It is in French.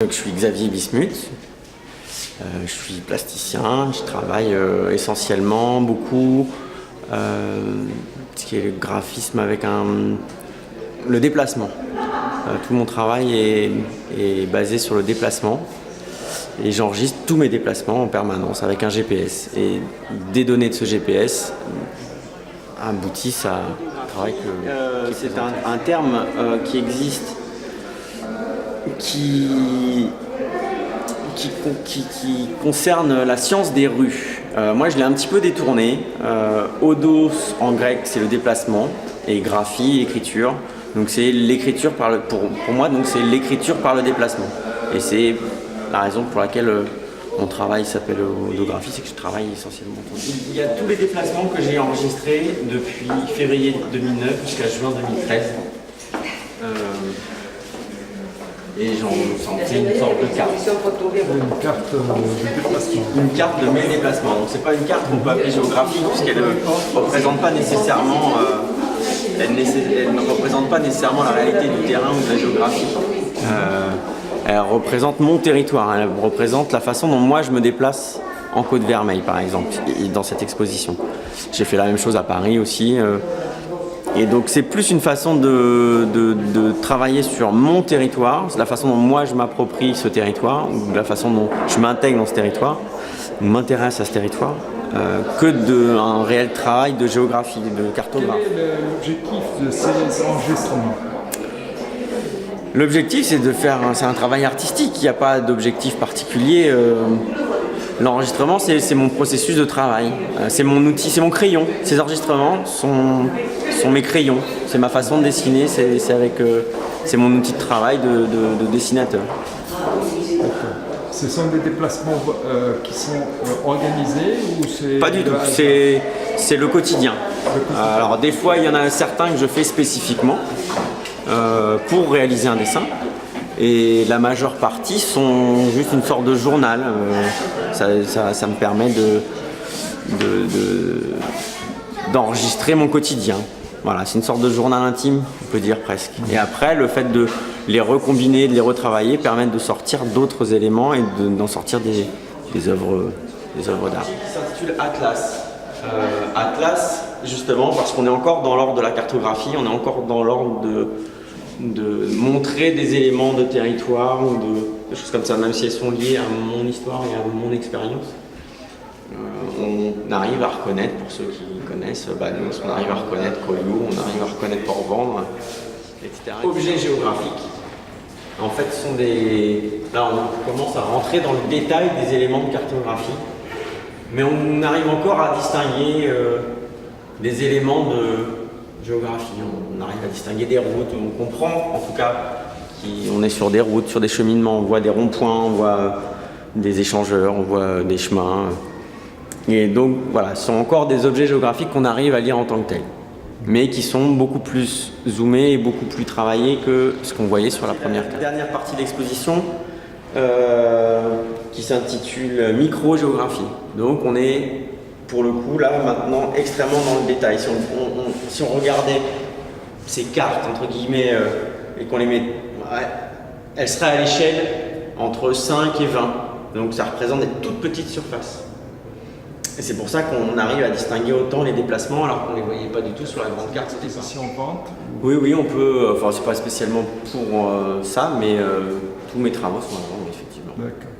Donc, je suis Xavier Bismuth, je suis plasticien, je travaille essentiellement beaucoup ce qui est le graphisme avec le déplacement. Tout mon travail est basé sur le déplacement et j'enregistre tous mes déplacements en permanence avec un GPS. Et des données de ce GPS aboutissent à un travail que... c'est un terme qui existe qui concerne la science des rues. Moi, je l'ai un petit peu détourné. Odos, en grec, c'est le déplacement, et graphie, écriture. Donc, c'est l'écriture pour moi, donc c'est l'écriture par le déplacement. Et c'est la raison pour laquelle mon travail s'appelle odographie, c'est que je travaille essentiellement. Il y a tous les déplacements que j'ai enregistrés depuis février 2009 jusqu'à juin 2013. Et j'en fais une sorte de carte. Une carte de déplacement. Une carte de mes déplacements. Donc c'est pas une carte qu'on peut appeler géographique puisqu'elle ne représente pas nécessairement elle ne représente pas nécessairement la réalité du terrain ou de la géographie. Elle représente mon territoire, elle représente la façon dont moi je me déplace en Côte-Vermeille par exemple, dans cette exposition. J'ai fait la même chose à Paris aussi. Et donc c'est plus une façon de travailler sur mon territoire, la façon dont moi je m'approprie ce territoire, ou la façon dont je m'intègre dans ce territoire, ou m'intéresse à ce territoire, que d'un réel travail de géographie, de cartographie. Quel est l'objectif de ces enregistrements? L'objectif c'est un travail artistique, il n'y a pas d'objectif particulier. L'enregistrement c'est mon processus de travail, c'est mon outil, c'est mon crayon. Ces enregistrements sont mes crayons, c'est ma façon de dessiner, c'est mon outil de travail de dessinateur. Ce sont des déplacements qui sont organisés ou c'est... Pas du tout, c'est le quotidien. Alors des fois il y en a certains que je fais spécifiquement pour réaliser un dessin. Et la majeure partie sont juste une sorte de journal. Ça me permet d'enregistrer mon quotidien. Voilà, c'est une sorte de journal intime, on peut dire presque. Et après, le fait de les recombiner, de les retravailler, permet de sortir d'autres éléments et d'en sortir des œuvres d'art. Ça s'intitule Atlas. Atlas, justement, parce qu'on est encore dans l'ordre de la cartographie, on est encore dans l'ordre de montrer des éléments de territoire ou des choses comme ça, même si elles sont liées à mon histoire et à mon expérience. On arrive à reconnaître, pour ceux qui connaissent, nous, on arrive à reconnaître Collioure, on arrive à reconnaître Port-Vendre, etc. Objets géographiques, en fait, sont là, on commence à rentrer dans le détail des éléments de cartographie, mais on arrive encore à distinguer des éléments de géographie. On arrive à distinguer des routes, on comprend en tout cas qu'on est sur des routes, sur des cheminements, on voit des ronds-points, on voit des échangeurs, on voit des chemins. Et donc voilà, ce sont encore des objets géographiques qu'on arrive à lire en tant que tels, mais qui sont beaucoup plus zoomés et beaucoup plus travaillés que ce qu'on voyait sur la première carte. Dernière partie de l'exposition qui s'intitule Micro-géographie. Donc on est pour le coup là maintenant extrêmement dans le détail. Si on regardait ces cartes entre guillemets et qu'on les met, elles seraient à l'échelle entre 5 et 20. Donc ça représente des toutes petites surfaces. Et c'est pour ça qu'on arrive à distinguer autant les déplacements alors qu'on ne les voyait pas du tout sur la grande carte. C'était ici en vente? Oui, on peut, enfin c'est pas spécialement pour ça, mais tous mes travaux sont en vente effectivement. D'accord.